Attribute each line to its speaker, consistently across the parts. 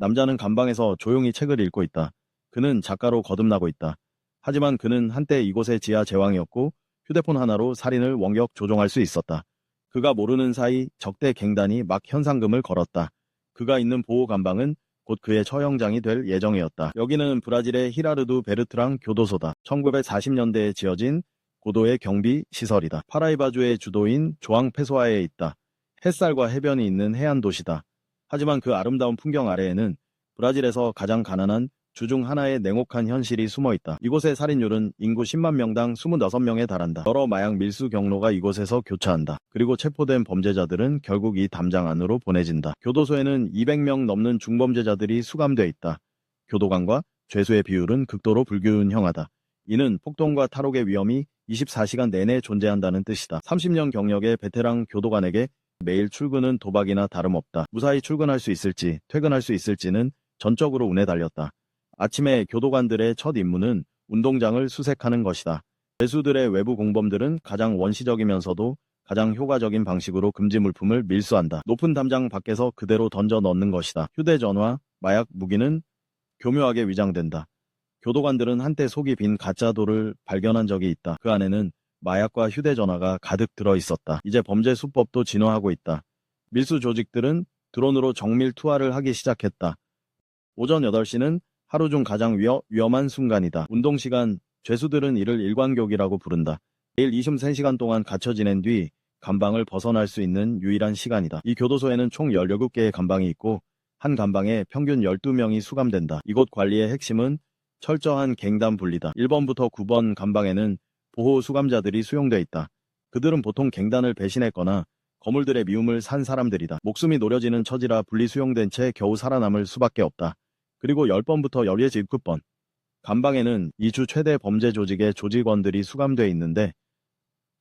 Speaker 1: 남자는 감방에서 조용히 책을 읽고 있다. 그는 작가로 거듭나고 있다. 하지만 그는 한때 이곳의 지하 제왕이었고 휴대폰 하나로 살인을 원격 조종할 수 있었다. 그가 모르는 사이 적대 갱단이 막 현상금을 걸었다. 그가 있는 보호 감방은 곧 그의 처형장이 될 예정이었다. 여기는 브라질의 히라르두 베르트랑 교도소다. 1940년대에 지어진 고도의 경비 시설이다. 파라이바주의 주도인 조앙 페소아에 있다. 햇살과 해변이 있는 해안 도시다. 하지만 그 아름다운 풍경 아래에는 브라질에서 가장 가난한 주 중 하나의 냉혹한 현실이 숨어 있다. 이곳의 살인율은 인구 10만 명당 26명에 달한다. 여러 마약 밀수 경로가 이곳에서 교차한다. 그리고 체포된 범죄자들은 결국 이 담장 안으로 보내진다. 교도소에는 200명 넘는 중범죄자들이 수감돼 있다. 교도관과 죄수의 비율은 극도로 불균형하다. 이는 폭동과 탈옥의 위험이 24시간 내내 존재한다는 뜻이다. 30년 경력의 베테랑 교도관에게 매일 출근은 도박이나 다름없다. 무사히 출근할 수 있을지, 퇴근할 수 있을지는 전적으로 운에 달렸다. 아침에 교도관들의 첫 임무는 운동장을 수색하는 것이다. 죄수들의 외부 공범들은 가장 원시적이면서도 가장 효과적인 방식으로 금지 물품을 밀수한다. 높은 담장 밖에서 그대로 던져 넣는 것이다. 휴대전화, 마약, 무기는 교묘하게 위장된다. 교도관들은 한때 속이 빈 가짜 돌을 발견한 적이 있다. 그 안에는 마약과 휴대전화가 가득 들어 있었다. 이제 범죄 수법도 진화하고 있다. 밀수 조직들은 드론으로 정밀 투하를 하기 시작했다. 오전 8시는 하루 중 가장 위험한 순간이다. 운동시간, 죄수들은 이를 일광욕이라고 부른다. 매일 23시간 동안 갇혀 지낸 뒤 감방을 벗어날 수 있는 유일한 시간이다. 이 교도소에는 총 17개의 감방이 있고 한 감방에 평균 12명이 수감된다. 이곳 관리의 핵심은 철저한 갱단 분리다. 1번부터 9번 감방에는 보호 수감자들이 수용돼 있다. 그들은 보통 갱단을 배신했거나 거물들의 미움을 산 사람들이다. 목숨이 노려지는 처지라 분리 수용된 채 겨우 살아남을 수밖에 없다. 그리고 10번부터 19번 감방에는 이 주 최대 범죄 조직의 조직원들이 수감돼 있는데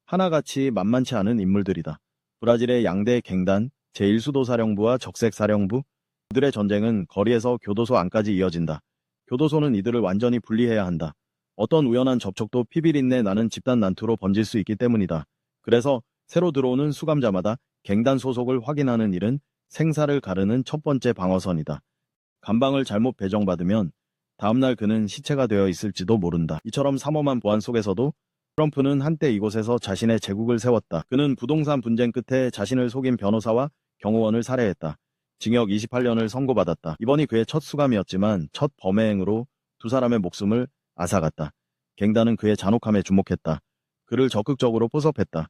Speaker 1: 하나같이 만만치 않은 인물들이다. 브라질의 양대 갱단, 제1수도사령부와 적색사령부, 그들의 전쟁은 거리에서 교도소 안까지 이어진다. 교도소는 이들을 완전히 분리해야 한다. 어떤 우연한 접촉도 피비린내 나는 집단 난투로 번질 수 있기 때문이다. 그래서 새로 들어오는 수감자마다 갱단 소속을 확인하는 일은 생사를 가르는 첫 번째 방어선이다. 감방을 잘못 배정받으면 다음날 그는 시체가 되어 있을지도 모른다. 이처럼 삼엄한 보안 속에서도 트럼프는 한때 이곳에서 자신의 제국을 세웠다. 그는 부동산 분쟁 끝에 자신을 속인 변호사와 경호원을 살해했다. 징역 28년을 선고받았다. 이번이 그의 첫 수감이었지만 첫 범행으로 두 사람의 목숨을 앗아갔다. 갱단은 그의 잔혹함에 주목했다. 그를 적극적으로 포섭했다.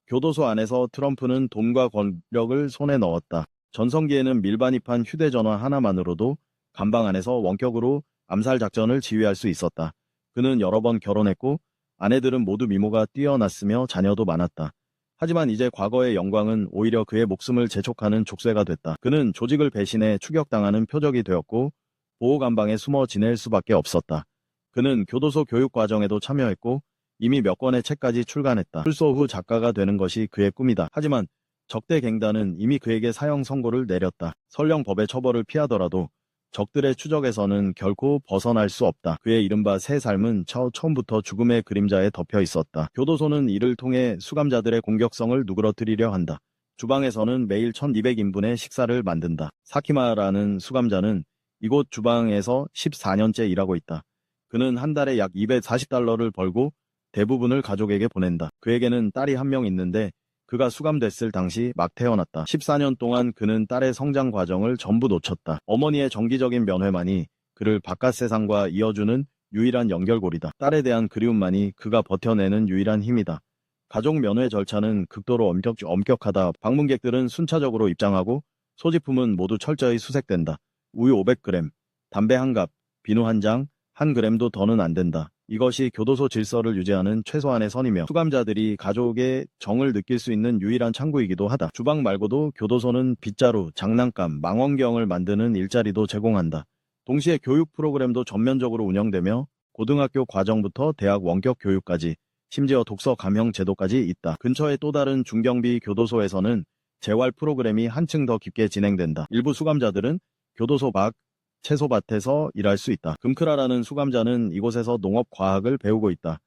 Speaker 1: 교도소 안에서 트럼프는 돈과 권력을 손에 넣었다. 전성기에는 밀반입한 휴대전화 하나만으로도 감방 안에서 원격으로 암살 작전을 지휘할 수 있었다. 그는 여러 번 결혼했고 아내들은 모두 미모가 뛰어났으며 자녀도 많았다. 하지만 이제 과거의 영광은 오히려 그의 목숨을 재촉하는 족쇄가 됐다. 그는 조직을 배신해 추격당하는 표적이 되었고 보호감방에 숨어 지낼 수밖에 없었다. 그는 교도소 교육 과정에도 참여했고 이미 몇 권의 책까지 출간했다. 출소 후 작가가 되는 것이 그의 꿈이다. 하지만 적대 갱단은 이미 그에게 사형 선고를 내렸다. 설령 법의 처벌을 피하더라도 적들의 추적에서는 결코 벗어날 수 없다. 그의 이른바 새 삶은 처음부터 죽음의 그림자에 덮여 있었다. 교도소는 이를 통해 수감자들의 공격성을 누그러뜨리려 한다. 주방에서는 매일 1200인분의 식사를 만든다. 사키마라는 수감자는 이곳 주방에서 14년째 일하고 있다. 그는 한 달에 약 240달러를 벌고 대부분을 가족에게 보낸다. 그에게는 딸이 한 명 있는데 그가 수감됐을 당시 막 태어났다. 14년 동안 그는 딸의 성장 과정을 전부 놓쳤다. 어머니의 정기적인 면회만이 그를 바깥 세상과 이어주는 유일한 연결고리다. 딸에 대한 그리움만이 그가 버텨내는 유일한 힘이다. 가족 면회 절차는 극도로 엄격하다. 방문객들은 순차적으로 입장하고 소지품은 모두 철저히 수색된다. 우유 500g, 담배 한 갑, 비누 한 장, 1g도 더는 안 된다. 이것이 교도소 질서를 유지하는 최소한의 선이며 수감자들이 가족의 정을 느낄 수 있는 유일한 창구이기도 하다. 주방 말고도 교도소는 빗자루, 장난감, 망원경을 만드는 일자리도 제공한다. 동시에 교육 프로그램도 전면적으로 운영되며 고등학교 과정부터 대학 원격 교육까지 심지어 독서 감형 제도까지 있다. 근처의 또 다른 중경비 교도소에서는 재활 프로그램이 한층 더 깊게 진행된다. 일부 수감자들은 교도소 밖 채소밭에서 일할 수 있다. 금크라라는 수감자는 이곳에서 농업과학을 배우고 있다.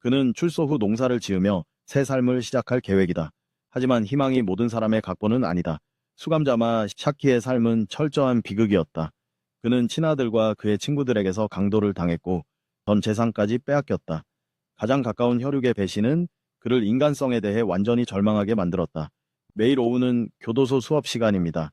Speaker 1: 그는 출소 후 농사를 지으며 새 삶을 시작할 계획이다. 하지만 희망이 모든 사람의 각본은 아니다. 수감자마 샤키의 삶은 철저한 비극이었다. 그는 친아들과 그의 친구들에게서 강도를 당했고 전 재산까지 빼앗겼다. 가장 가까운 혈육의 배신은 그를 인간성에 대해 완전히 절망하게 만들었다. 매일 오후는 교도소 수업 시간입니다.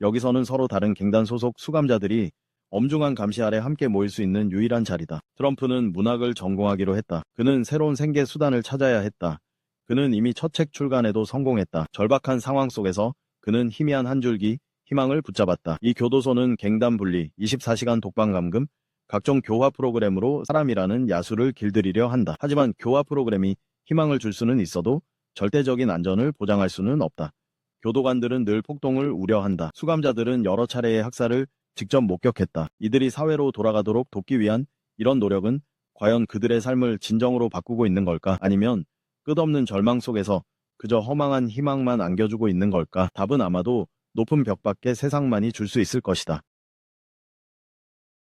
Speaker 1: 여기서는 서로 다른 갱단 소속 수감자들이 엄중한 감시 아래 함께 모일 수 있는 유일한 자리다. 트럼프는 문학을 전공하기로 했다. 그는 새로운 생계 수단을 찾아야 했다. 그는 이미 첫 책 출간에도 성공했다. 절박한 상황 속에서 그는 희미한 한 줄기 희망을 붙잡았다. 이 교도소는 갱단 분리, 24시간 독방 감금, 각종 교화 프로그램으로 사람이라는 야수를 길들이려 한다. 하지만 교화 프로그램이 희망을 줄 수는 있어도 절대적인 안전을 보장할 수는 없다. 교도관들은 늘 폭동을 우려한다. 수감자들은 여러 차례의 학살을 직접 목격했다. 이들이 사회로 돌아가도록 돕기 위한 이런 노력은 과연 그들의 삶을 진정으로 바꾸고 있는 걸까? 아니면 끝없는 절망 속에서 그저 허망한 희망만 안겨주고 있는 걸까? 답은 아마도 높은 벽밖에 세상만이 줄 수 있을 것이다.